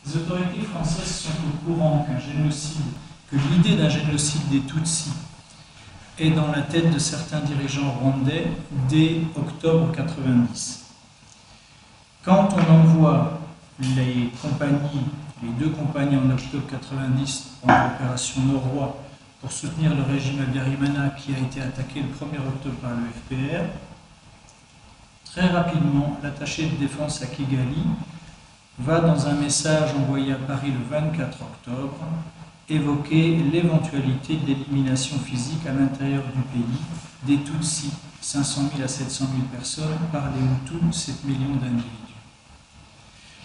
Les autorités françaises sont au courant que l'idée d'un génocide des Tutsis est dans la tête de certains dirigeants rwandais dès octobre 90. Quand on envoie les deux compagnies en octobre 90 en opération Norrois pour soutenir le régime Habyarimana qui a été attaqué le 1er octobre par le FPR, très rapidement, l'attaché de défense à Kigali va, dans un message envoyé à Paris le 24 octobre, évoquer l'éventualité de l'élimination physique à l'intérieur du pays des Tutsis, 500 000 à 700 000 personnes, par les Hutus, 7 millions d'individus.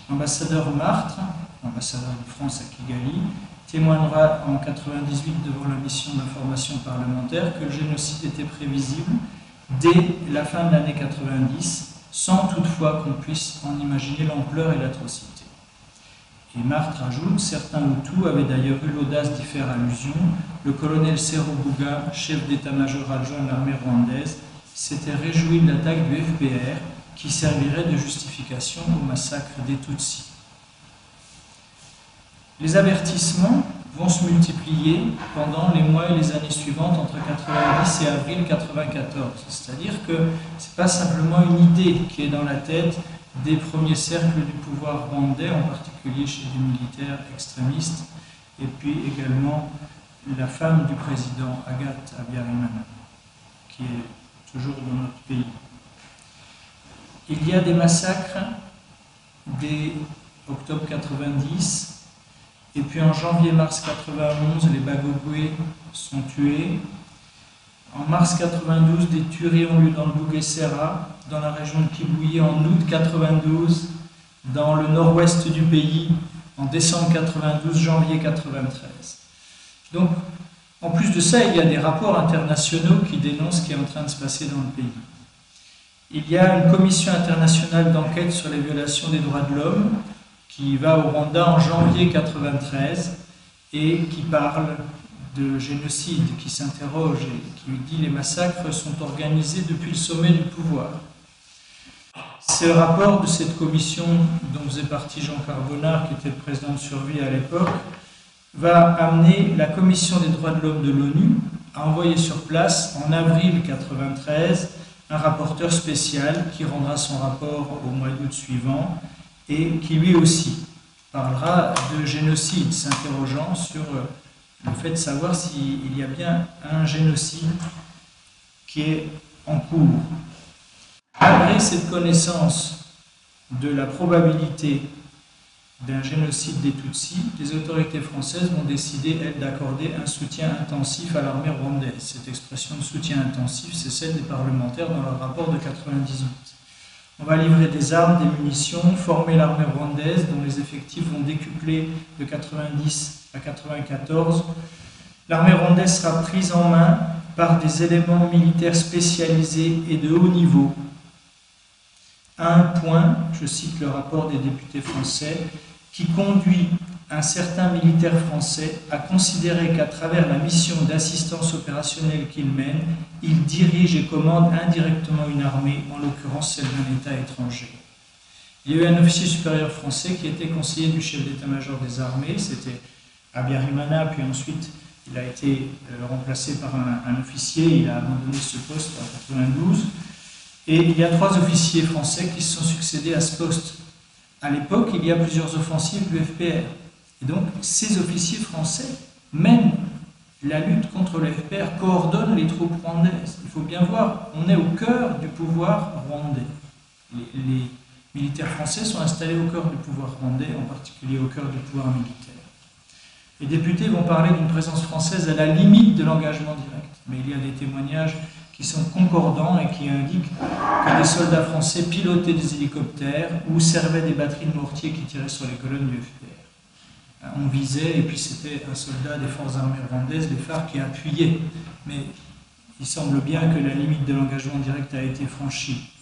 L'ambassadeur Martre, ambassadeur de France à Kigali, témoignera en 1998 devant la mission d'information parlementaire que le génocide était prévisible dès la fin de l'année 90, sans toutefois qu'on puisse en imaginer l'ampleur et l'atrocité. Et Martre ajoute, certains Hutus avaient d'ailleurs eu l'audace d'y faire allusion. Le colonel Serubuga, chef d'état-major adjoint de l'armée rwandaise, s'était réjoui de l'attaque du FPR qui servirait de justification au massacre des Tutsis. Les avertissements vont se multiplier pendant les mois et les années suivantes entre 1990 et avril 1994. C'est-à-dire que ce n'est pas simplement une idée qui est dans la tête des premiers cercles du pouvoir rwandais, en particulier chez des militaires extrémistes, et puis également la femme du président, Agathe Habyarimana, qui est toujours dans notre pays. Il y a des massacres dès octobre 90, et puis en janvier-mars 91, les Bagogwe sont tués. En mars 92, des tueries ont lieu dans le Bugesera, dans la région de Kibuye, en août 92, dans le nord-ouest du pays, en décembre 92, janvier 93. Donc, en plus de ça, il y a des rapports internationaux qui dénoncent ce qui est en train de se passer dans le pays. Il y a une commission internationale d'enquête sur les violations des droits de l'homme qui va au Rwanda en janvier 93 et qui parle de génocide, qui s'interroge et qui dit les massacres sont organisés depuis le sommet du pouvoir. Ce rapport de cette commission dont faisait partie Jean Carbonard, qui était le président de Survie à l'époque, va amener la commission des droits de l'homme de l'ONU à envoyer sur place en avril 1993 un rapporteur spécial qui rendra son rapport au mois d'août suivant et qui lui aussi parlera de génocide, s'interrogeant sur le fait de savoir s'il y a bien un génocide qui est en cours. Malgré cette connaissance de la probabilité d'un génocide des Tutsis, les autorités françaises vont décider, elles, d'accorder un soutien intensif à l'armée rwandaise. Cette expression de soutien intensif, c'est celle des parlementaires dans leur rapport de 1998. On va livrer des armes, des munitions, former l'armée rwandaise, dont les effectifs vont décupler de 1990 à 1994. L'armée rwandaise sera prise en main par des éléments militaires spécialisés et de haut niveau. À un point, je cite le rapport des députés français, qui conduit un certain militaire français à considérer qu'à travers la mission d'assistance opérationnelle qu'il mène, il dirige et commande indirectement une armée, en l'occurrence celle d'un État étranger. Il y a eu un officier supérieur français qui était conseiller du chef d'état-major des armées, c'était Habyarimana, puis ensuite il a été remplacé par un officier, il a abandonné ce poste en 1992. Et il y a 3 officiers français qui se sont succédés à ce poste. À l'époque, il y a plusieurs offensives du FPR. Et donc, ces officiers français mènent la lutte contre le FPR, coordonnent les troupes rwandaises. Il faut bien voir, on est au cœur du pouvoir rwandais. Les militaires français sont installés au cœur du pouvoir rwandais, en particulier au cœur du pouvoir militaire. Les députés vont parler d'une présence française à la limite de l'engagement direct. Mais il y a des témoignages qui sont concordants et qui indiquent que des soldats français pilotaient des hélicoptères ou servaient des batteries de mortier qui tiraient sur les colonnes du FPR. On visait, et puis c'était un soldat des forces armées rwandaises, les FARC, qui appuyait. Mais il semble bien que la limite de l'engagement direct a été franchie.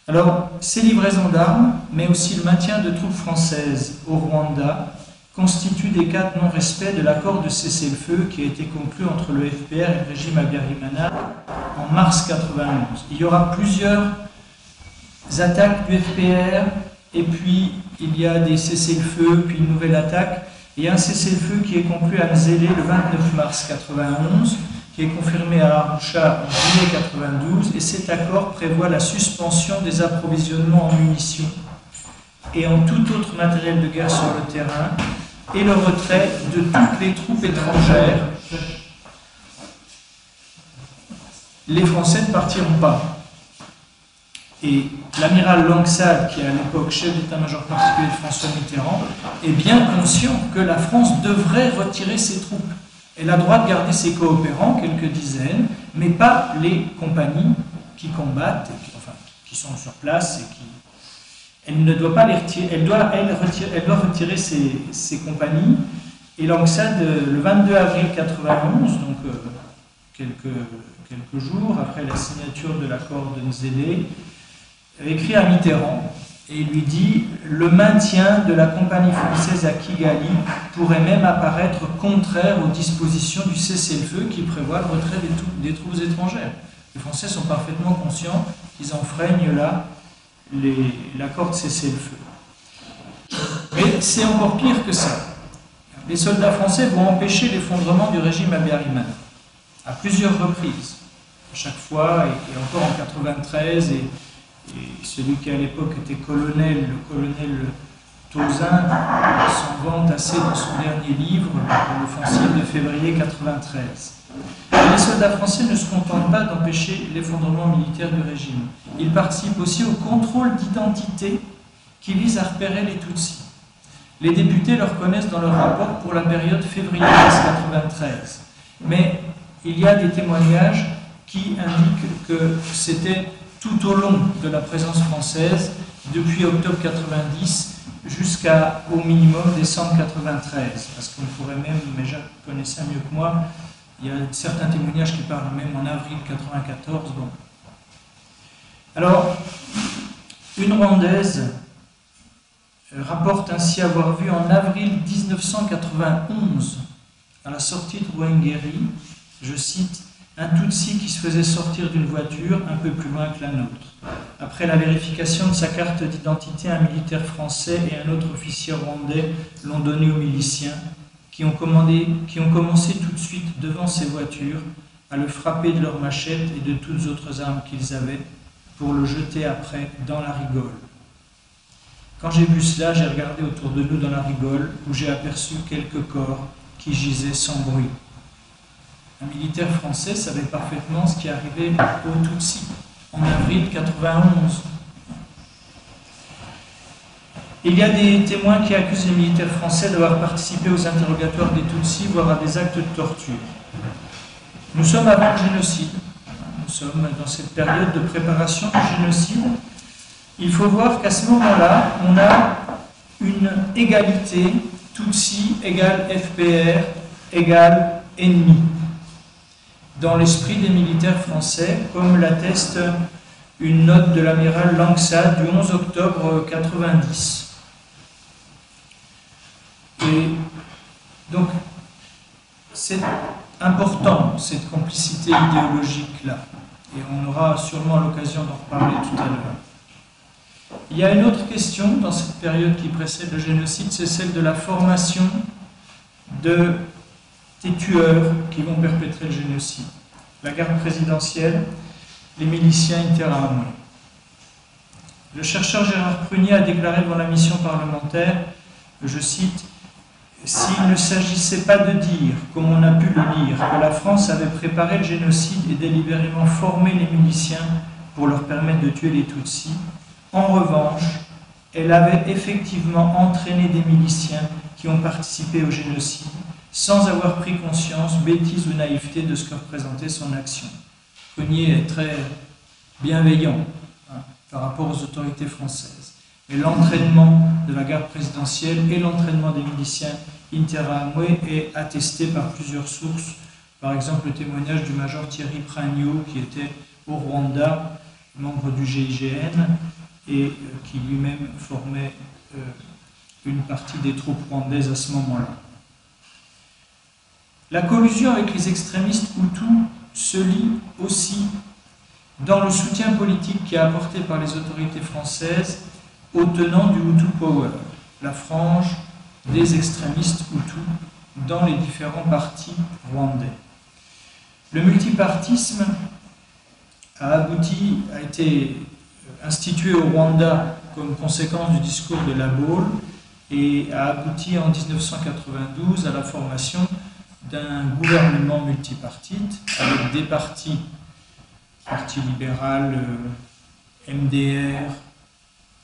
Alors, ces livraisons d'armes, mais aussi le maintien de troupes françaises au Rwanda, constituent des cas de non-respect de l'accord de cessez-le-feu qui a été conclu entre le FPR et le régime Habyarimana en mars 1991. Il y aura plusieurs attaques du FPR et puis il y a des cessez-le-feu, puis une nouvelle attaque. Il y a un cessez-le-feu qui est conclu à Mzélé le 29 mars 91, qui est confirmé à Arusha en juillet 92, et cet accord prévoit la suspension des approvisionnements en munitions et en tout autre matériel de guerre sur le terrain, et le retrait de toutes les troupes étrangères. Les Français ne partiront pas. Et l'amiral Langsade, qui est à l'époque chef d'état-major particulier de François Mitterrand, est bien conscient que la France devrait retirer ses troupes. Elle a le droit de garder ses coopérants, quelques dizaines, mais pas les compagnies qui combattent, qui sont sur place et qui... Elle ne doit pas les retirer, elle doit retirer ses compagnies. Et Langsade, le 22 avril 91, donc quelques jours après la signature de l'accord de Mzélé, écrit à Mitterrand et il lui dit « Le maintien de la compagnie française à Kigali pourrait même apparaître contraire aux dispositions du cessez-le-feu qui prévoit le retrait des troupes étrangères. » Les Français sont parfaitement conscients qu'ils enfreignent là l'accord de cessez-le-feu. Mais c'est encore pire que ça. Les soldats français vont empêcher l'effondrement du régime Habyarimana à plusieurs reprises. À chaque fois, et encore en 93, et celui qui à l'époque était colonel, le colonel Tauzin, s'en vante assez dans son dernier livre, l'offensive de février 93. Et les soldats français ne se contentent pas d'empêcher l'effondrement militaire du régime. Ils participent aussi au contrôle d'identité qui vise à repérer les Tutsis. Les députés le reconnaissent dans leur rapport pour la période février-mars 93. Mais il y a des témoignages qui indiquent que c'était tout au long de la présence française, depuis octobre 90 jusqu'au minimum décembre 93. Parce qu'on pourrait même, mais je connais ça mieux que moi, il y a certains témoignages qui parlent même en avril 94. Bon. Alors, une Rwandaise rapporte ainsi avoir vu en avril 1991, à la sortie de Ruhengeri, je cite, un Tutsi qui se faisait sortir d'une voiture un peu plus loin que la nôtre. Après la vérification de sa carte d'identité, un militaire français et un autre officier rwandais l'ont donné aux miliciens qui ont commencé tout de suite devant ces voitures à le frapper de leurs machettes et de toutes autres armes qu'ils avaient pour le jeter après dans la rigole. Quand j'ai vu cela, j'ai regardé autour de nous dans la rigole où j'ai aperçu quelques corps qui gisaient sans bruit. Un militaire français savait parfaitement ce qui arrivait aux Tutsis en avril 91. Il y a des témoins qui accusent les militaires français d'avoir participé aux interrogatoires des Tutsis, voire à des actes de torture. Nous sommes avant le génocide. Nous sommes dans cette période de préparation du génocide. Il faut voir qu'à ce moment-là, on a une égalité Tutsi égale FPR égale ennemi dans l'esprit des militaires français, comme l'atteste une note de l'amiral Langsade du 11 octobre 90. Et donc, c'est important, cette complicité idéologique-là. Et on aura sûrement l'occasion d'en reparler tout à l'heure. Il y a une autre question dans cette période qui précède le génocide, c'est celle de la formation des tueurs qui vont perpétrer le génocide. La garde présidentielle, les miliciens Interahamwe. Le chercheur Gérard Prunier a déclaré devant la mission parlementaire, je cite, « S'il ne s'agissait pas de dire, comme on a pu le lire, que la France avait préparé le génocide et délibérément formé les miliciens pour leur permettre de tuer les Tutsis, en revanche, elle avait effectivement entraîné des miliciens qui ont participé au génocide, sans avoir pris conscience, bêtise ou naïveté de ce que représentait son action. » Prunier est très bienveillant par rapport aux autorités françaises. Et l'entraînement de la garde présidentielle et l'entraînement des miliciens Interahamwe est attesté par plusieurs sources. Par exemple, le témoignage du major Thierry Pragno, qui était au Rwanda, membre du GIGN, et qui lui-même formait une partie des troupes rwandaises à ce moment-là. La collusion avec les extrémistes Hutus se lie aussi dans le soutien politique qui est apporté par les autorités françaises aux tenants du Hutu Power, la frange des extrémistes Hutus dans les différents partis rwandais. Le multipartisme a été institué au Rwanda comme conséquence du discours de La Baule et a abouti en 1992 à la formation d'un gouvernement multipartite avec des partis, Parti libéral, MDR,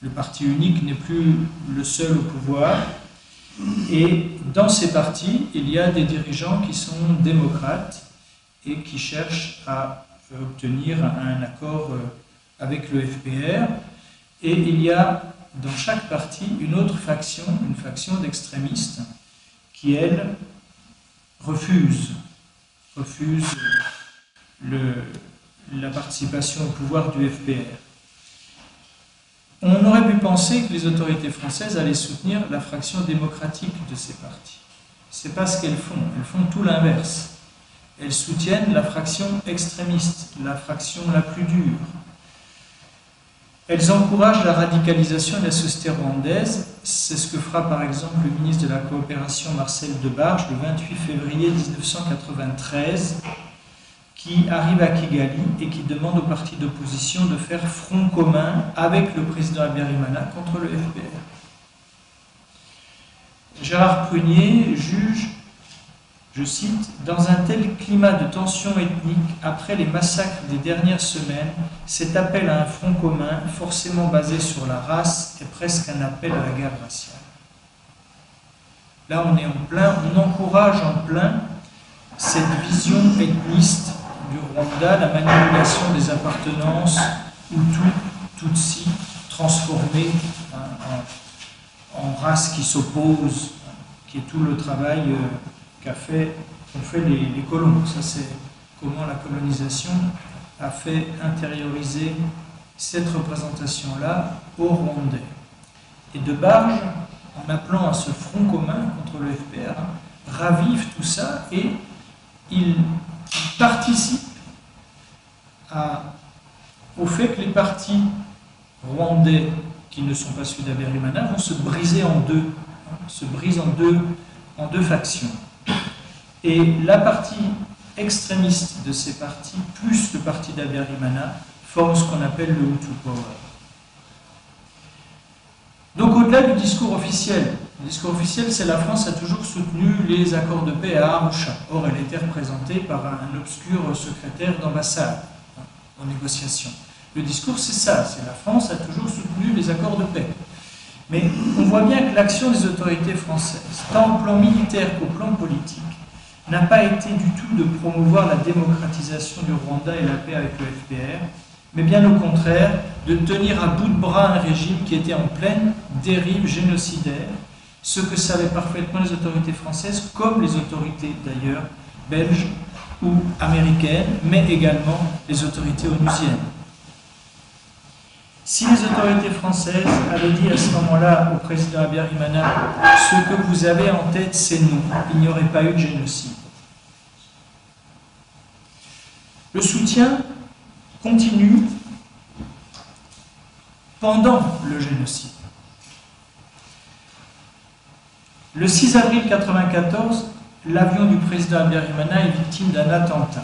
le parti unique n'est plus le seul au pouvoir. Et dans ces partis, il y a des dirigeants qui sont démocrates et qui cherchent à obtenir un accord avec le FPR. Et il y a dans chaque parti une autre faction, une faction d'extrémistes qui, elle, refuse la participation au pouvoir du FPR. On aurait pu penser que les autorités françaises allaient soutenir la fraction démocratique de ces partis. Ce n'est pas ce qu'elles font. Elles font tout l'inverse. Elles soutiennent la fraction extrémiste, la fraction la plus dure. Elles encouragent la radicalisation de la société rwandaise. C'est ce que fera par exemple le ministre de la Coopération Marcel Debarge le 28 février 1993, qui arrive à Kigali et qui demande aux partis d'opposition de faire front commun avec le président Habyarimana contre le FPR. Gérard Prunier juge, je cite, « Dans un tel climat de tension ethnique, après les massacres des dernières semaines, cet appel à un front commun, forcément basé sur la race, est presque un appel à la guerre raciale. » Là, on est en plein, on encourage en plein cette vision ethniste du Rwanda, la manipulation des appartenances Hutu, Tutsi, transformées en races qui s'opposent, qui est tout le travail qu'ont fait les colons. Ça, c'est comment la colonisation a fait intérioriser cette représentation-là aux Rwandais. Et Debarge, en appelant à ce front commun contre le FPR, ravive tout ça et il participe au fait que les partis rwandais qui ne sont pas ceux d'Habyarimana vont se briser en deux, se brisent en deux factions. Et la partie extrémiste de ces partis, plus le parti d'Habyarimana, forme ce qu'on appelle le Hutu Power. Donc au-delà du discours officiel, le discours officiel, c'est la France a toujours soutenu les accords de paix à Arusha. Or, elle était représentée par un obscur secrétaire d'ambassade en négociation. Le discours, c'est ça, c'est la France a toujours soutenu les accords de paix. Mais on voit bien que l'action des autorités françaises, tant au plan militaire qu'au plan politique, n'a pas été du tout de promouvoir la démocratisation du Rwanda et la paix avec le FPR, mais bien au contraire, de tenir à bout de bras un régime qui était en pleine dérive génocidaire, ce que savaient parfaitement les autorités françaises, comme les autorités d'ailleurs belges ou américaines, mais également les autorités onusiennes. Si les autorités françaises avaient dit à ce moment-là au président Habyarimana « Ce que vous avez en tête, c'est non, il n'y aurait pas eu de génocide ». Le soutien continue pendant le génocide. Le 6 avril 1994, l'avion du président Habyarimana est victime d'un attentat.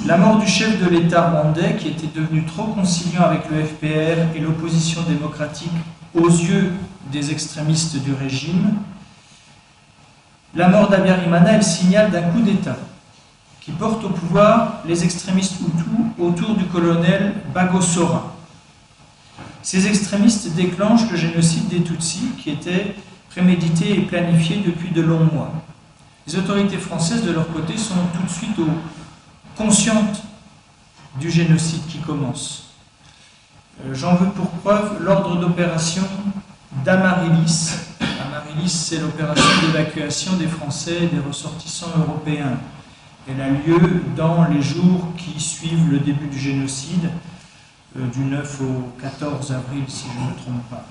La mort du chef de l'État rwandais, qui était devenu trop conciliant avec le FPR et l'opposition démocratique aux yeux des extrémistes du régime, la mort d'Habyarimana est le signal d'un coup d'État qui porte au pouvoir les extrémistes Hutus autour du colonel Bagosora. Ces extrémistes déclenchent le génocide des Tutsis qui était prémédité et planifié depuis de longs mois. Les autorités françaises, de leur côté, sont tout de suite conscientes du génocide qui commence. J'en veux pour preuve l'ordre d'opération d'Amaryllis. Amaryllis, c'est l'opération d'évacuation des Français et des ressortissants européens. Elle a lieu dans les jours qui suivent le début du génocide, du 9 au 14 avril, si je ne me trompe pas.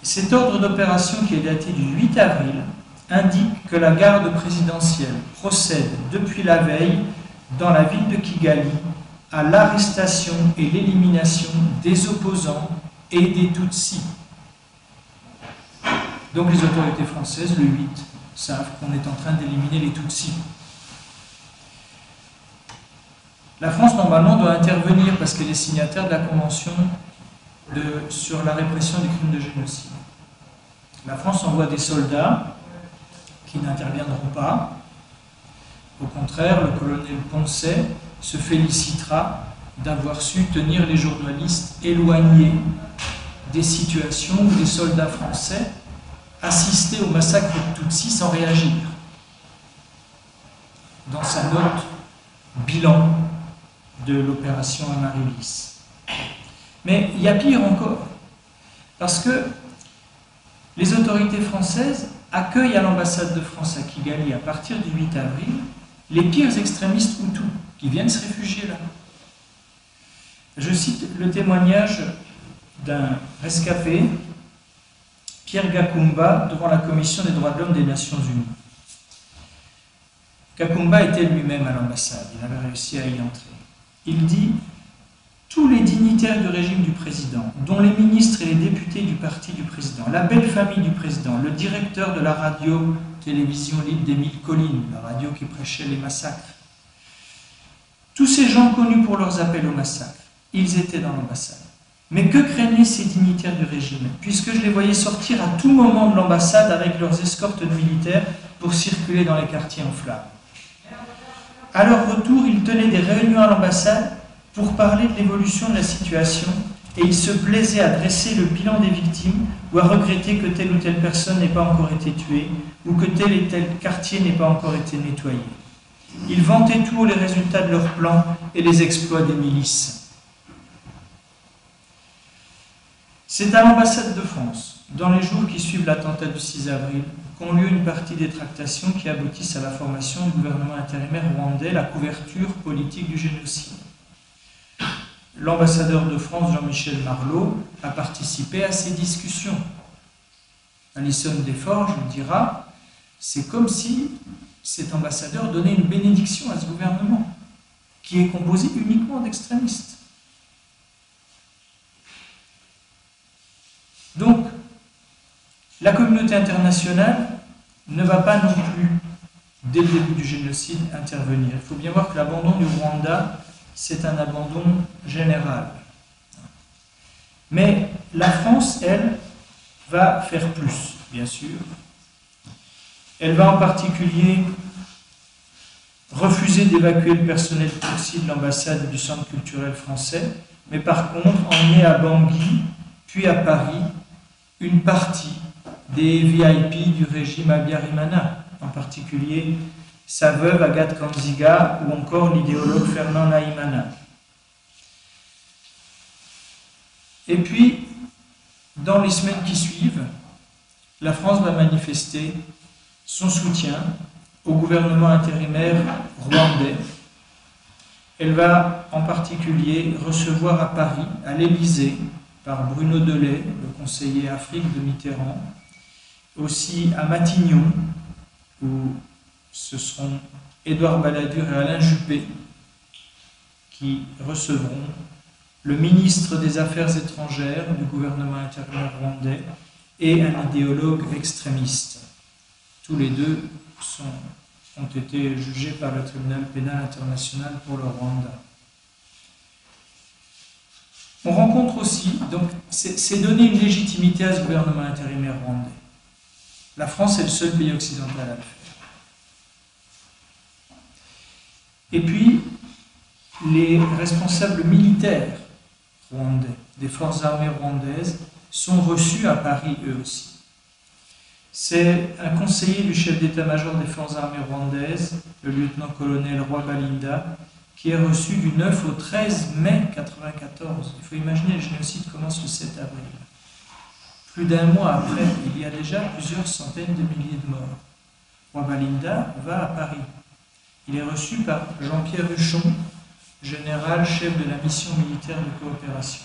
Cet ordre d'opération, qui est daté du 8 avril, indique que la garde présidentielle procède depuis la veille dans la ville de Kigali à l'arrestation et l'élimination des opposants et des Tutsis. Donc les autorités françaises, le 8, savent qu'on est en train d'éliminer les Tutsis. La France, normalement, doit intervenir parce qu'elle est signataire de la Convention sur la répression des crimes de génocide. La France envoie des soldats qui n'interviendront pas. Au contraire, le colonel Poncet se félicitera d'avoir su tenir les journalistes éloignés des situations où les soldats français assistaient au massacre de Tutsis sans réagir. Dans sa note bilan de l'opération Amaryllis. Mais il y a pire encore, parce que les autorités françaises accueillent à l'ambassade de France à Kigali, à partir du 8 avril, les pires extrémistes hutus qui viennent se réfugier là. Je cite le témoignage d'un rescapé, Pierre Gakumba, devant la Commission des droits de l'homme des Nations Unies. Gakumba était lui-même à l'ambassade, il avait réussi à y entrer. Il dit « Tous les dignitaires du régime du président, dont les ministres et les députés du parti du président, la belle famille du président, le directeur de la radio-télévision L'Île des Mille Collines, la radio qui prêchait les massacres, tous ces gens connus pour leurs appels au massacre, ils étaient dans l'ambassade. Mais que craignaient ces dignitaires du régime, puisque je les voyais sortir à tout moment de l'ambassade avec leurs escortes de militaires pour circuler dans les quartiers en flammes. À leur retour, ils tenaient des réunions à l'ambassade pour parler de l'évolution de la situation et ils se plaisaient à dresser le bilan des victimes ou à regretter que telle ou telle personne n'ait pas encore été tuée ou que tel et tel quartier n'ait pas encore été nettoyé. Ils vantaient tout haut les résultats de leurs plans et les exploits des milices. C'est à l'ambassade de France, dans les jours qui suivent l'attentat du 6 avril, qu'ont lieu une partie des tractations qui aboutissent à la formation du gouvernement intérimaire rwandais, la couverture politique du génocide. L'ambassadeur de France, Jean-Michel Marlot, a participé à ces discussions. Alison Desforges dira, c'est comme si cet ambassadeur donnait une bénédiction à ce gouvernement, qui est composé uniquement d'extrémistes. Donc, la communauté internationale ne va pas non plus, dès le début du génocide, intervenir. Il faut bien voir que l'abandon du Rwanda, c'est un abandon général. Mais la France, elle, va faire plus, bien sûr. Elle va en particulier refuser d'évacuer le personnel Tutsi de l'ambassade et du centre culturel français, mais par contre emmener à Bangui, puis à Paris, une partie des VIP du régime Habyarimana, en particulier sa veuve Agathe Kanziga ou encore l'idéologue Fernand Nahimana. Et puis, dans les semaines qui suivent, la France va manifester son soutien au gouvernement intérimaire rwandais. Elle va en particulier recevoir à Paris, à l'Élysée, par Bruno Delay, le conseiller Afrique de Mitterrand, aussi à Matignon, où ce seront Édouard Balladur et Alain Juppé qui recevront le ministre des Affaires étrangères du gouvernement intérimaire rwandais et un idéologue extrémiste. Tous les deux ont été jugés par le tribunal pénal international pour le Rwanda. On rencontre aussi, donc c'est donner une légitimité à ce gouvernement intérimaire rwandais. La France est le seul pays occidental à le faire. Et puis, les responsables militaires rwandais, des forces armées rwandaises, sont reçus à Paris eux aussi. C'est un conseiller du chef d'état-major des forces armées rwandaises, le lieutenant-colonel Rwabalinda, qui est reçu du 9 au 13 mai 1994. Il faut imaginer, le génocide commence le 7 avril. Plus d'un mois après, il y a déjà plusieurs centaines de milliers de morts. Rwabalinda va à Paris. Il est reçu par Jean-Pierre Huchon, général chef de la mission militaire de coopération.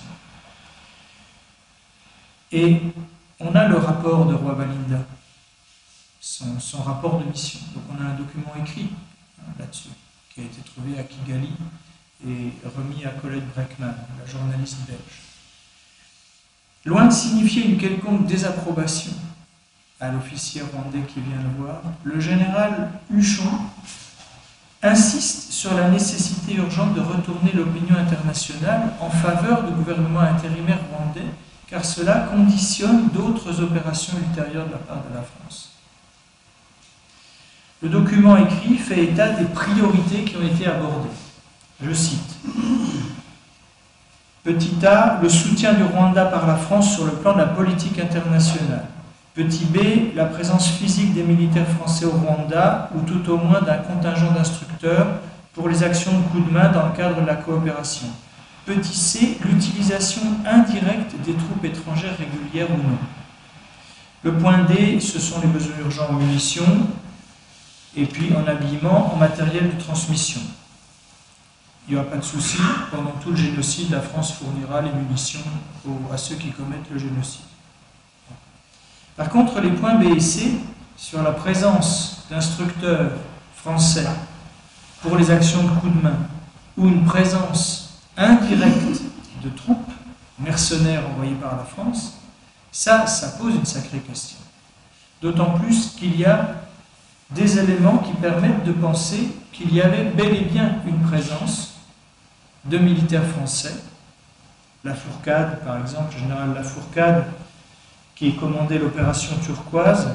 Et on a le rapport de Rwabalinda, son rapport de mission. Donc on a un document écrit là-dessus, qui a été trouvé à Kigali et remis à Colette Breckman, la journaliste belge. Loin de signifier une quelconque désapprobation à l'officier rwandais qui vient le voir, le général Huchon insiste sur la nécessité urgente de retourner l'opinion internationale en faveur du gouvernement intérimaire rwandais, car cela conditionne d'autres opérations ultérieures de la part de la France. Le document écrit fait état des priorités qui ont été abordées. Je cite. Petit a, le soutien du Rwanda par la France sur le plan de la politique internationale. Petit b, la présence physique des militaires français au Rwanda, ou tout au moins d'un contingent d'instructeurs pour les actions de coup de main dans le cadre de la coopération. Petit c, l'utilisation indirecte des troupes étrangères régulières ou non. Le point d, ce sont les besoins urgents en munitions, et puis en habillement, en matériel de transmission. Il n'y aura pas de souci, pendant tout le génocide, la France fournira les munitions à ceux qui commettent le génocide. Par contre, les points B et C, sur la présence d'instructeurs français pour les actions de coup de main, ou une présence indirecte de troupes mercenaires envoyées par la France, ça pose une sacrée question. D'autant plus qu'il y a des éléments qui permettent de penser qu'il y avait bel et bien une présence de militaires français. Lafourcade, par exemple, le général Lafourcade, qui commandait l'opération turquoise,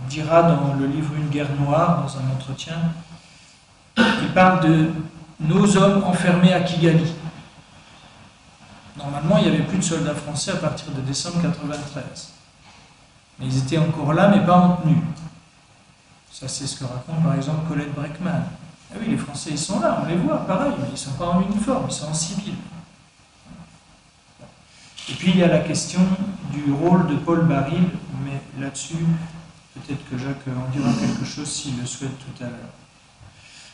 dira dans le livre Une guerre noire, dans un entretien, il parle de nos hommes enfermés à Kigali. Normalement, il n'y avait plus de soldats français à partir de décembre 1993. Mais ils étaient encore là, mais pas en tenue. Ça, c'est ce que raconte par exemple Colette Breckman. Ah oui, les Français, ils sont là, on les voit, pareil, mais ils ne sont pas en uniforme, ils sont en civil. Et puis il y a la question du rôle de Paul Baril, mais là-dessus, peut-être que Jacques en dira quelque chose s'il le souhaite tout à l'heure.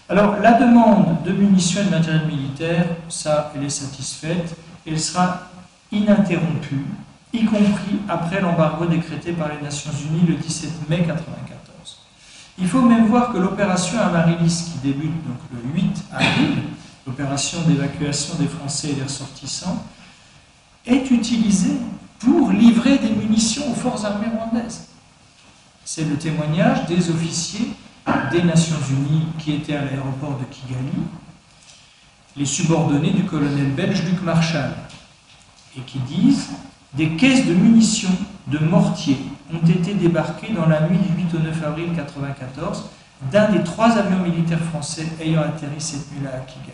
Alors, la demande de munitions et de matériel militaire, ça, elle est satisfaite, elle sera ininterrompue, y compris après l'embargo décrété par les Nations Unies le 17 mai 1994. Il faut même voir que l'opération Amaryllis, qui débute donc le 8 avril, l'opération d'évacuation des Français et des ressortissants, est utilisée pour livrer des munitions aux forces armées rwandaises. C'est le témoignage des officiers des Nations Unies qui étaient à l'aéroport de Kigali, les subordonnés du colonel belge Luc Marchal, et qui disent « Des caisses de munitions de mortiers ont été débarquées dans la nuit du 8 au 9 avril 1994 d'un des 3 avions militaires français ayant atterri cette nuit-là à Kigali. »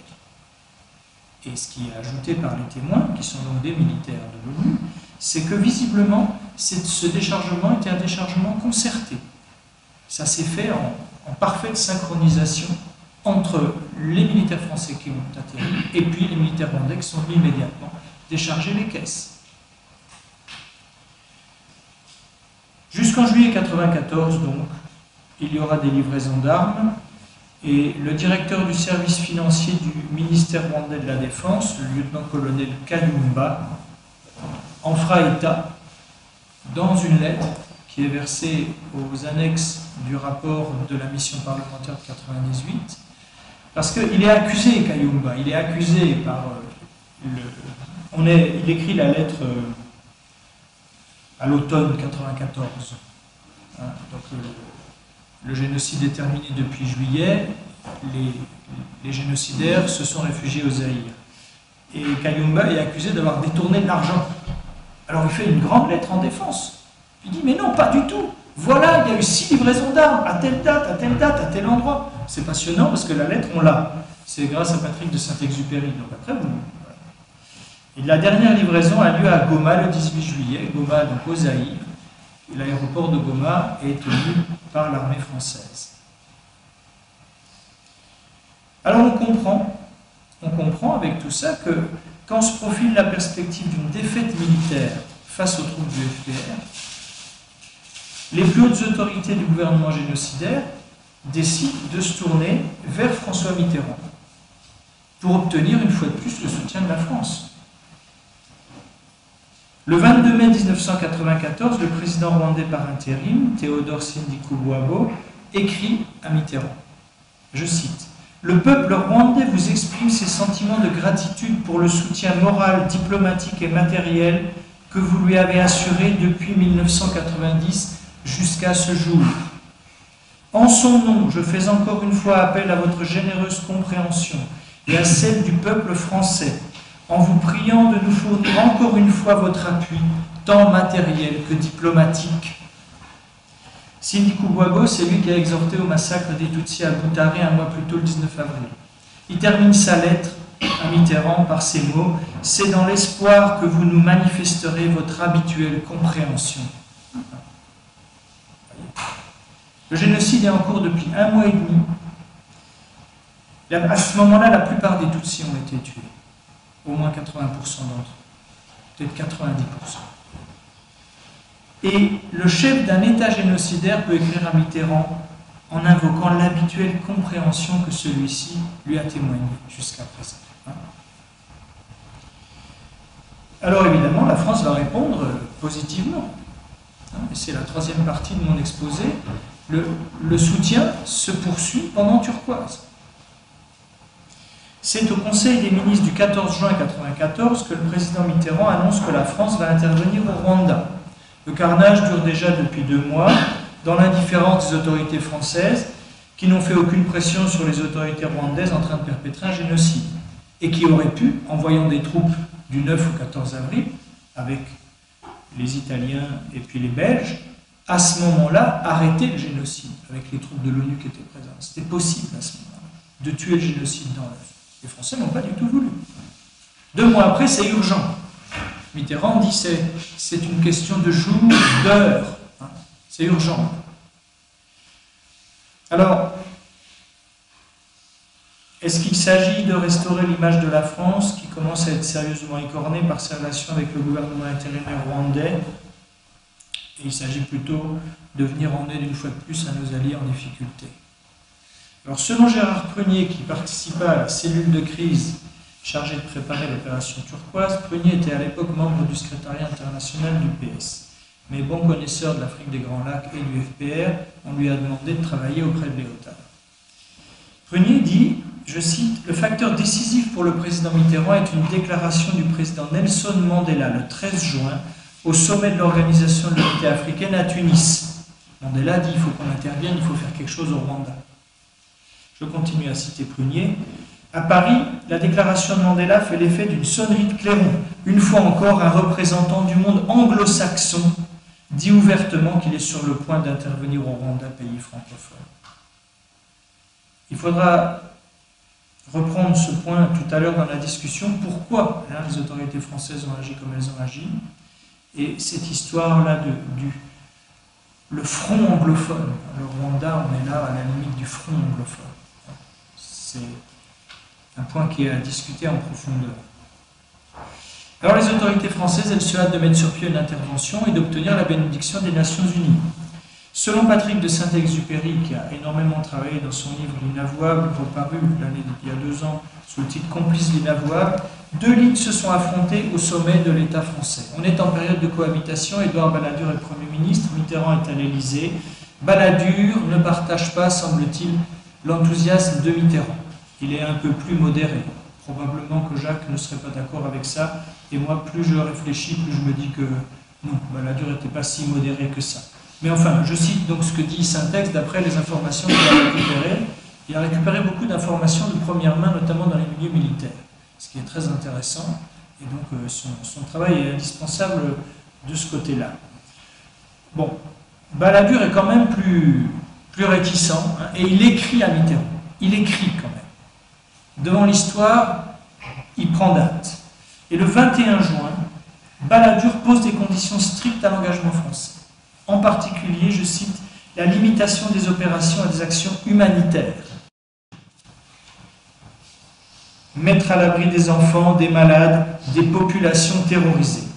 Et ce qui est ajouté par les témoins, qui sont donc des militaires de l'ONU, c'est que visiblement, ce déchargement était un déchargement concerté. Ça s'est fait en parfaite synchronisation entre les militaires français qui ont atterri et puis les militaires rwandais qui sont venus immédiatement décharger les caisses. Jusqu'en juillet 1994, donc, il y aura des livraisons d'armes. Et le directeur du service financier du ministère rwandais de la Défense, le lieutenant-colonel Kayumba, en fera état dans une lettre qui est versée aux annexes du rapport de la mission parlementaire de 1998, parce qu'il est accusé, Kayumba, il est accusé par il écrit la lettre à l'automne 1994. Hein, donc le génocide est terminé depuis juillet, les génocidaires se sont réfugiés au Zaïre. Et Kayumba est accusé d'avoir détourné de l'argent. Alors il fait une grande lettre en défense. Il dit, mais non, pas du tout. Voilà, il y a eu 6 livraisons d'armes, à telle date, à telle date, à tel endroit. C'est passionnant parce que la lettre, on l'a. C'est grâce à Patrick de Saint-Exupéry. Donc après, vous... Et la dernière livraison a lieu à Goma le 18 juillet. Goma, donc au Zaïre. L'aéroport de Goma est tenu par l'armée française. Alors on comprend avec tout ça que quand se profile la perspective d'une défaite militaire face aux troupes du FPR, les plus hautes autorités du gouvernement génocidaire décident de se tourner vers François Mitterrand pour obtenir une fois de plus le soutien de la France. Le 22 mai 1994, le président rwandais par intérim, Théodore Sindikubwabo, écrit à Mitterrand, je cite, « Le peuple rwandais vous exprime ses sentiments de gratitude gratitude pour le soutien moral, diplomatique et matériel que vous lui avez assuré depuis 1990 jusqu'à ce jour. En son nom, je fais encore une fois appel à votre généreuse compréhension et à celle du peuple français, en vous priant de nous fournir encore une fois votre appui, tant matériel que diplomatique. Sidi Kouboago, c'est lui qui a exhorté au massacre des Tutsis à Boutaré un mois plus tôt, le 19 avril. Il termine sa lettre à Mitterrand par ces mots: « C'est dans l'espoir que vous nous manifesterez votre habituelle compréhension. » Le génocide est en cours depuis 1 mois et demi. À ce moment-là, la plupart des Tutsis ont été tués. Au moins 80% d'entre eux. Peut-être 90%. Et le chef d'un État génocidaire peut écrire à Mitterrand en invoquant l'habituelle compréhension que celui-ci lui a témoignée jusqu'à présent. Alors évidemment, la France va répondre positivement. Et c'est la troisième partie de mon exposé. Le soutien se poursuit pendant Turquoise. C'est au Conseil des ministres du 14 juin 1994 que le président Mitterrand annonce que la France va intervenir au Rwanda. Le carnage dure déjà depuis 2 mois, dans l'indifférence des autorités françaises, qui n'ont fait aucune pression sur les autorités rwandaises en train de perpétrer un génocide, et qui auraient pu, envoyant des troupes du 9 au 14 avril, avec les Italiens et puis les Belges, à ce moment-là, arrêter le génocide, avec les troupes de l'ONU qui étaient présentes. C'était possible à ce moment-là, de tuer le génocide dans l'œuf. Les Français n'ont pas du tout voulu. 2 mois après, c'est urgent. Mitterrand dit c'est une question de jours, d'heures. C'est urgent. Alors, est-ce qu'il s'agit de restaurer l'image de la France qui commence à être sérieusement écornée par ses relations avec le gouvernement intérimaire rwandais? Et il s'agit plutôt de venir en aide une fois de plus à nos alliés en difficulté. Alors, selon Gérard Prunier, qui participa à la cellule de crise chargée de préparer l'opération Turquoise, Prunier était à l'époque membre du secrétariat international du PS. Mais bon connaisseur de l'Afrique des Grands Lacs et du FPR, on lui a demandé de travailler auprès de Léotard. Prunier dit, je cite, « Le facteur décisif pour le président Mitterrand est une déclaration du président Nelson Mandela le 13 juin au sommet de l'Organisation de l'Unité africaine à Tunis. Mandela dit, il faut qu'on intervienne, il faut faire quelque chose au Rwanda. » Je continue à citer Prunier. À Paris, la déclaration de Mandela fait l'effet d'une sonnerie de clairon. Une fois encore, un représentant du monde anglo-saxon dit ouvertement qu'il est sur le point d'intervenir au Rwanda, pays francophone. Il faudra reprendre ce point tout à l'heure dans la discussion. Pourquoi les autorités françaises ont agi comme elles ont agi? Et cette histoire-là le front anglophone. Le Rwanda, on est là à la limite du front anglophone. C'est un point qui est à discuter en profondeur. Alors les autorités françaises, elles se hâtent de mettre sur pied une intervention et d'obtenir la bénédiction des Nations Unies. Selon Patrick de Saint-Exupéry, qui a énormément travaillé dans son livre L'Inavouable, reparu il y a 2 ans sous le titre Complices de l'Inavouable, 2 lignes se sont affrontées au sommet de l'État français. On est en période de cohabitation, Édouard Balladur est Premier ministre, Mitterrand est à l'Élysée. Balladur ne partage pas, semble-t-il, l'enthousiasme de Mitterrand. Il est un peu plus modéré. Probablement que Jacques ne serait pas d'accord avec ça. Et moi, plus je réfléchis, plus je me dis que non, Balladur n'était pas si modéré que ça. Mais enfin, je cite donc ce que dit Syntex d'après les informations qu'il a récupérées. Il a récupéré beaucoup d'informations de première main, notamment dans les milieux militaires, ce qui est très intéressant. Et donc, son travail est indispensable de ce côté-là. Bon, Balladur est quand même plus réticent, et il écrit à Mitterrand. Il écrit quand même. Devant l'histoire, il prend date. Et le 21 juin, Balladur pose des conditions strictes à l'engagement français. En particulier, je cite, la limitation des opérations et des actions humanitaires. Mettre à l'abri des enfants, des malades, des populations terrorisées.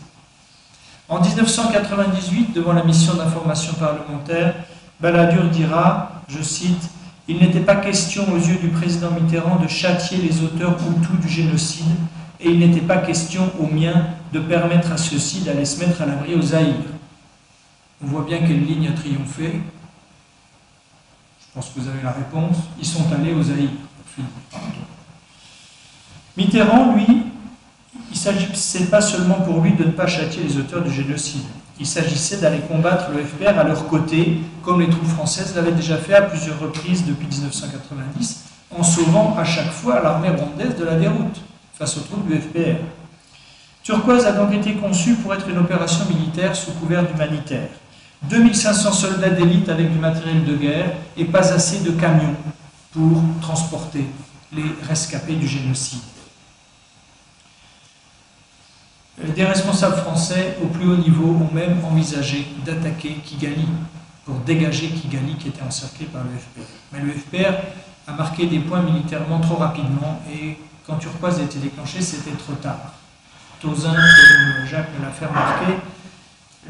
En 1998, devant la mission d'information parlementaire, Balladur dira, je cite, « Il n'était pas question aux yeux du président Mitterrand de châtier les auteurs hutus du génocide et il n'était pas question aux miens de permettre à ceux-ci d'aller se mettre à l'abri au Zaïre. » On voit bien quelle ligne a triomphé. Je pense que vous avez la réponse. Ils sont allés au Zaïre. Mitterrand, lui, il ne s'agissait pas seulement pour lui de ne pas châtier les auteurs du génocide. Il s'agissait d'aller combattre le FPR à leur côté, comme les troupes françaises l'avaient déjà fait à plusieurs reprises depuis 1990, en sauvant à chaque fois l'armée rwandaise de la déroute face aux troupes du FPR. Turquoise a donc été conçue pour être une opération militaire sous couvert d'humanitaire. 2500 soldats d'élite avec du matériel de guerre et pas assez de camions pour transporter les rescapés du génocide. Des responsables français au plus haut niveau ont même envisagé d'attaquer Kigali pour dégager Kigali qui était encerclé par le FPR. Mais le FPR a marqué des points militairement trop rapidement et quand Turquoise a été déclenchée, c'était trop tard. Tauzin, comme Jacques me l'a fait remarquer,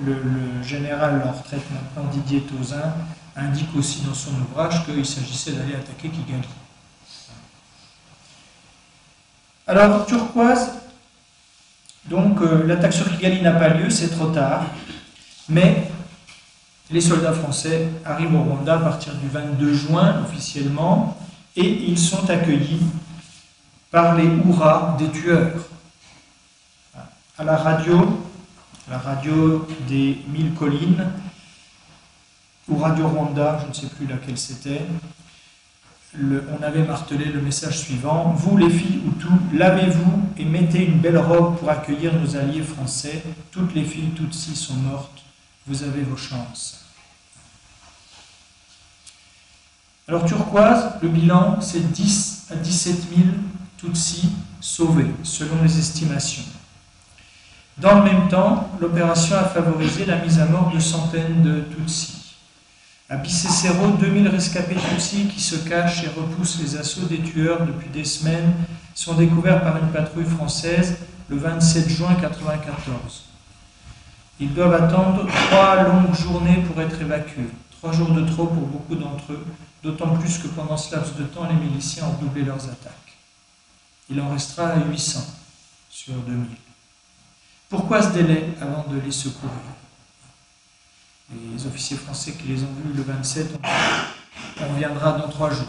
le général en retraite maintenant Didier Tauzin indique aussi dans son ouvrage qu'il s'agissait d'aller attaquer Kigali. Alors Turquoise, donc l'attaque sur Kigali n'a pas lieu, c'est trop tard, mais les soldats français arrivent au Rwanda à partir du 22 juin officiellement et ils sont accueillis par les hurrahs des tueurs. À la radio des 1000 collines, ou Radio Rwanda, je ne sais plus laquelle c'était, on avait martelé le message suivant: vous les filles Hutus, lavez-vous et mettez une belle robe pour accueillir nos alliés français. Toutes les filles Tutsis sont mortes, vous avez vos chances. Alors Turquoise, le bilan, c'est 10 à 17 000 Tutsis sauvés, selon les estimations. Dans le même temps, l'opération a favorisé la mise à mort de centaines de Tutsis. À Bicécéro, 2000 rescapés Tutsis qui se cachent et repoussent les assauts des tueurs depuis des semaines sont découverts par une patrouille française le 27 juin 1994. Ils doivent attendre 3 longues journées pour être évacués. 3 jours de trop pour beaucoup d'entre eux, d'autant plus que pendant ce laps de temps, les miliciens ont doublé leurs attaques. Il en restera à 800 sur 2000. Pourquoi ce délai avant de les secourir? Les officiers français qui les ont vus le 27, on reviendra dans 3 jours.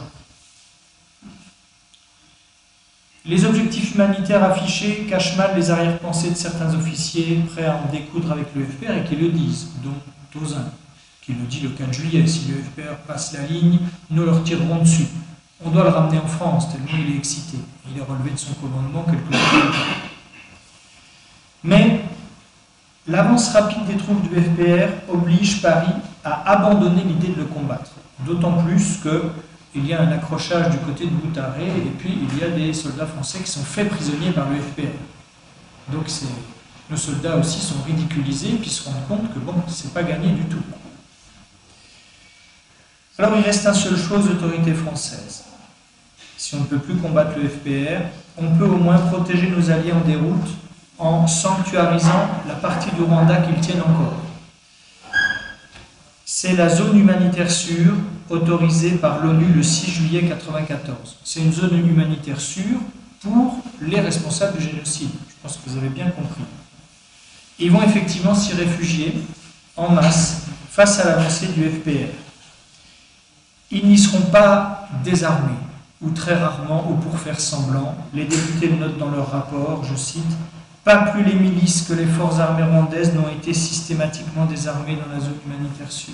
Les objectifs humanitaires affichés cachent mal les arrière-pensées de certains officiers prêts à en découdre avec le FPR et qui le disent, dont Tauzin, qui le dit le 4 juillet, si le FPR passe la ligne, nous leur tirerons dessus. On doit le ramener en France, tellement il est excité. Il est relevé de son commandement quelques jours plus tard. Mais l'avance rapide des troupes du FPR oblige Paris à abandonner l'idée de le combattre. D'autant plus qu'il y a un accrochage du côté de Boutaré et puis il y a des soldats français qui sont faits prisonniers par le FPR. Donc nos soldats aussi sont ridiculisés et puis se rendent compte que bon, c'est pas gagné du tout. Alors il reste un seul choix aux autorités françaises. Si on ne peut plus combattre le FPR, on peut au moins protéger nos alliés en déroute en sanctuarisant la partie du Rwanda qu'ils tiennent encore. C'est la zone humanitaire sûre autorisée par l'ONU le 6 juillet 1994. C'est une zone humanitaire sûre pour les responsables du génocide. Je pense que vous avez bien compris. Ils vont effectivement s'y réfugier en masse face à l'avancée du FPR. Ils n'y seront pas désarmés, ou très rarement, ou pour faire semblant. Les députés le notent dans leur rapport, je cite: pas plus les milices que les forces armées rwandaises n'ont été systématiquement désarmées dans la zone humanitaire sûre.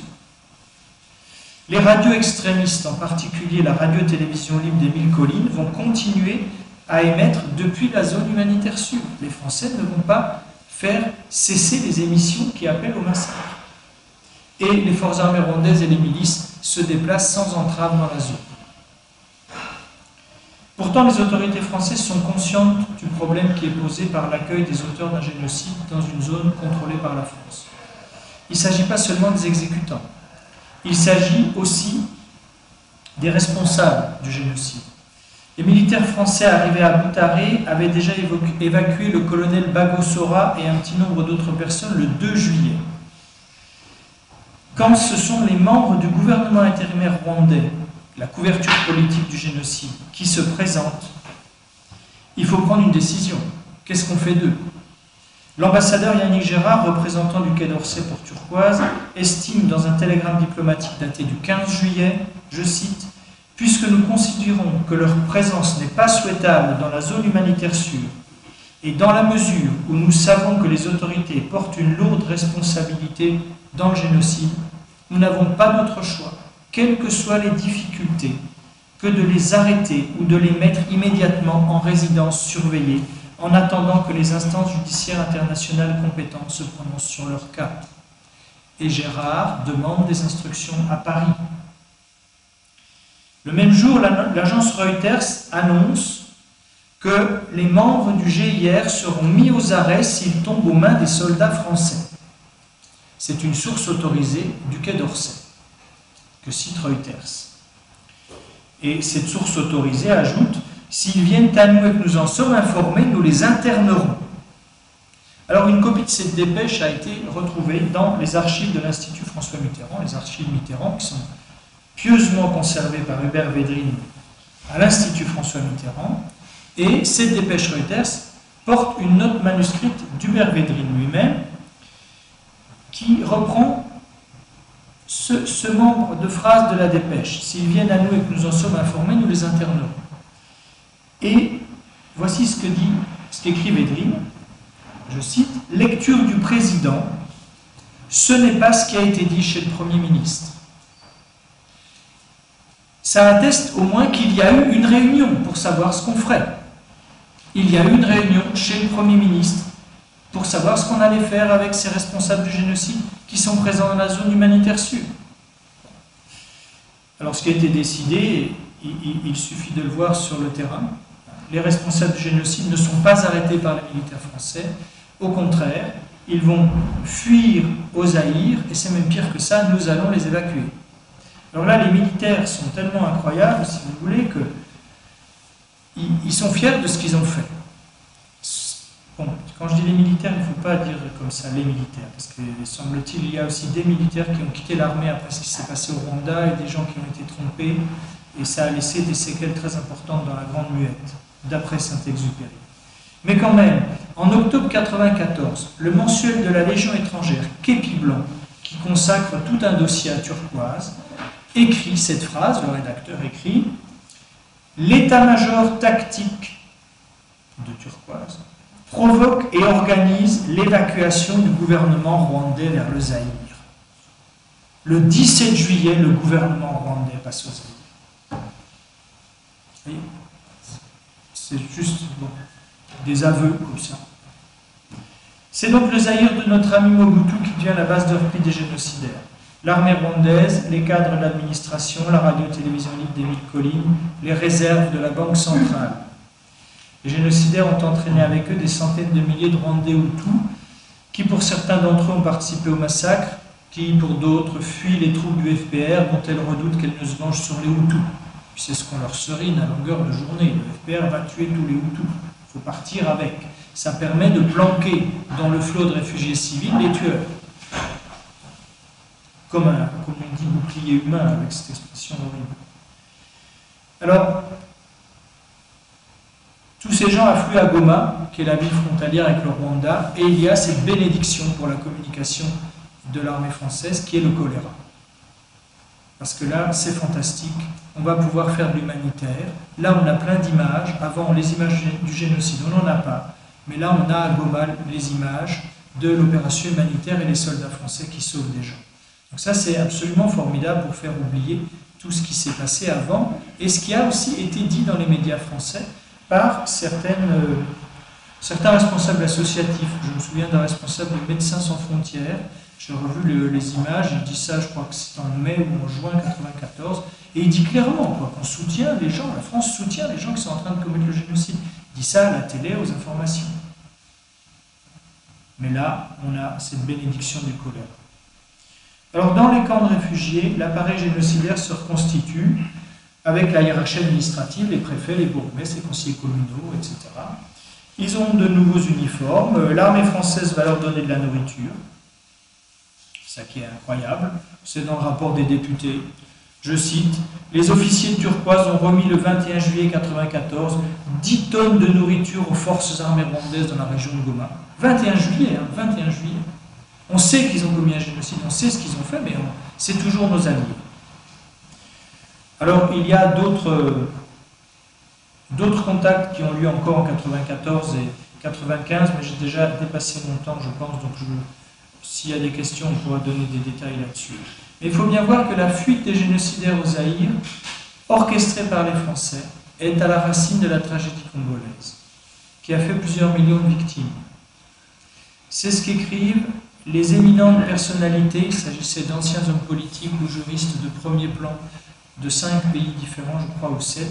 Les radios extrémistes, en particulier la radio-télévision libre des 1000 collines, vont continuer à émettre depuis la zone humanitaire sûre. Les Français ne vont pas faire cesser les émissions qui appellent au massacre. Et les forces armées rwandaises et les milices se déplacent sans entrave dans la zone. Pourtant, les autorités françaises sont conscientes du problème qui est posé par l'accueil des auteurs d'un génocide dans une zone contrôlée par la France. Il ne s'agit pas seulement des exécutants, il s'agit aussi des responsables du génocide. Les militaires français arrivés à Boutaré avaient déjà évacué le colonel Bagosora et un petit nombre d'autres personnes le 2 juillet. Quand ce sont les membres du gouvernement intérimaire rwandais, la couverture politique du génocide, qui se présente, il faut prendre une décision. Qu'est-ce qu'on fait d'eux? L'ambassadeur Yannick Gérard, représentant du Quai d'Orsay pour Turquoise, estime dans un télégramme diplomatique daté du 15 juillet, je cite, Puisque nous considérons que leur présence n'est pas souhaitable dans la zone humanitaire sûre, et dans la mesure où nous savons que les autorités portent une lourde responsabilité dans le génocide, nous n'avons pas d'autre choix, quelles que soient les difficultés, que de les arrêter ou de les mettre immédiatement en résidence surveillée, en attendant que les instances judiciaires internationales compétentes se prononcent sur leur cas. Et Gérard demande des instructions à Paris. Le même jour, l'agence Reuters annonce que les membres du GIR seront mis aux arrêts s'ils tombent aux mains des soldats français. C'est une source autorisée du Quai d'Orsay, que cite Reuters. Et cette source autorisée ajoute « S'ils viennent à nous et que nous en sommes informés, nous les internerons ». Alors une copie de cette dépêche a été retrouvée dans les archives de l'Institut François Mitterrand, les archives Mitterrand qui sont pieusement conservées par Hubert Védrine à l'Institut François Mitterrand. Et cette dépêche Reuters porte une note manuscrite d'Hubert Védrine lui-même qui reprend ce membre de phrase de la dépêche. S'ils viennent à nous et que nous en sommes informés, nous les internerons. Et voici ce qu'écrit Védrine. Je cite, « Lecture du président, ce n'est pas ce qui a été dit chez le Premier ministre. Ça atteste au moins qu'il y a eu une réunion pour savoir ce qu'on ferait. Il y a eu une réunion chez le Premier ministre pour savoir ce qu'on allait faire avec ces responsables du génocide qui sont présents dans la zone humanitaire sûre. » Alors ce qui a été décidé, il suffit de le voir sur le terrain. Les responsables du génocide ne sont pas arrêtés par les militaires français. Au contraire, ils vont fuir au Zaïre, et c'est même pire que ça, nous allons les évacuer. Alors là, les militaires sont tellement incroyables, si vous voulez, qu'ils sont fiers de ce qu'ils ont fait. Bon, quand je dis les militaires, il ne faut pas dire comme ça, les militaires, parce que, semble-t-il, il y a aussi des militaires qui ont quitté l'armée après ce qui s'est passé au Rwanda, et des gens qui ont été trompés, et ça a laissé des séquelles très importantes dans la Grande Muette, d'après Saint-Exupéry. Mais quand même, en octobre 1994, le mensuel de la Légion étrangère, Képi Blanc, qui consacre tout un dossier à Turquoise, écrit cette phrase, le rédacteur écrit « L'état-major tactique de Turquoise provoque et organise l'évacuation du gouvernement rwandais vers le Zaïre. Le 17 juillet, le gouvernement rwandais passe au Zaïre. » Vous voyez, c'est juste des aveux comme ça. C'est donc le Zaïre de notre ami Mobutu qui devient la base de repli des génocidaires. L'armée rwandaise, les cadres de l'administration, la radio-télévision libre des villes collines, les réserves de la Banque centrale. Les génocidaires ont entraîné avec eux des centaines de milliers de Rwandais Hutus qui, pour certains d'entre eux, ont participé au massacre, qui, pour d'autres, fuient les troupes du FPR dont elles redoutent qu'elles ne se vengent sur les Hutus. Puis c'est ce qu'on leur serine à longueur de journée. Le FPR va tuer tous les Hutus. Il faut partir avec. Ça permet de planquer dans le flot de réfugiés civils les tueurs. Comme on dit, bouclier humain, avec cette expression horrible. Alors, tous ces gens affluent à Goma, qui est la ville frontalière avec le Rwanda, et il y a cette bénédiction pour la communication de l'armée française, qui est le choléra. Parce que là, c'est fantastique, on va pouvoir faire de l'humanitaire. Là, on a plein d'images. Avant, les images du génocide, on n'en a pas. Mais là, on a à Goma les images de l'opération humanitaire et les soldats français qui sauvent des gens. Donc ça, c'est absolument formidable pour faire oublier tout ce qui s'est passé avant et ce qui a aussi été dit dans les médias français par certains responsables associatifs. Je me souviens d'un responsable de Médecins sans frontières. J'ai revu les images, il dit ça, je crois que c'est en mai ou en juin 1994, et il dit clairement qu'on soutient les gens, la France soutient les gens qui sont en train de commettre le génocide. Il dit ça à la télé, aux informations. Mais là, on a cette bénédiction du choléra. Alors, dans les camps de réfugiés, l'appareil génocidaire se reconstitue avec la hiérarchie administrative, les préfets, les bourgmestres, les conseillers communaux, etc. Ils ont de nouveaux uniformes. L'armée française va leur donner de la nourriture. Ça qui est incroyable. C'est dans le rapport des députés. Je cite, « Les officiers de Turquoise ont remis le 21 juillet 1994 10 tonnes de nourriture aux forces armées rwandaises dans la région de Goma. » 21 juillet, hein, 21 juillet. On sait qu'ils ont commis un génocide, on sait ce qu'ils ont fait, mais c'est toujours nos alliés. Alors, il y a d'autres contacts qui ont lieu encore en 94 et 95, mais j'ai déjà dépassé mon temps, je pense, donc s'il y a des questions, on pourra donner des détails là-dessus. Mais il faut bien voir que la fuite des génocidaires au Zaïre, orchestrée par les Français, est à la racine de la tragédie congolaise, qui a fait plusieurs millions de victimes. C'est ce qu'écrivent les éminentes personnalités, il s'agissait d'anciens hommes politiques ou juristes de premier plan de 5 pays différents, je crois, ou 7,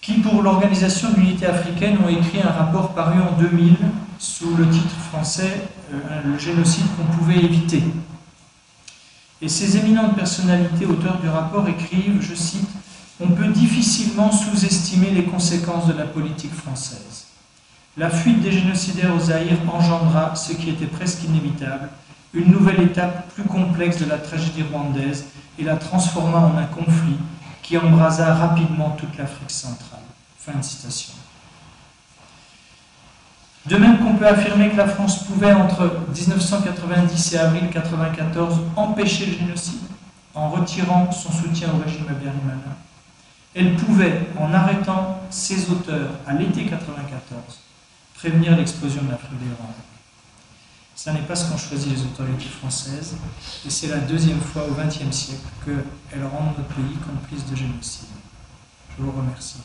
qui, pour l'Organisation de l'Unité africaine, ont écrit un rapport paru en 2000 sous le titre français « Le génocide qu'on pouvait éviter ». Et ces éminentes personnalités, auteurs du rapport, écrivent, je cite, « On peut difficilement sous-estimer les conséquences de la politique française. La fuite des génocidaires au Zaïre engendra, ce qui était presque inévitable, une nouvelle étape plus complexe de la tragédie rwandaise et la transforma en un conflit qui embrasa rapidement toute l'Afrique centrale. » Fin de citation. De même qu'on peut affirmer que la France pouvait, entre 1990 et avril 1994, empêcher le génocide en retirant son soutien au régime Habyarimana, elle pouvait, en arrêtant ses auteurs à l'été 1994, prévenir l'explosion de l'Afrique des Grands. Ce n'est pas ce qu'ont choisi les autorités françaises, et c'est la deuxième fois au XXe siècle qu'elles rendent notre pays complice de génocide. Je vous remercie.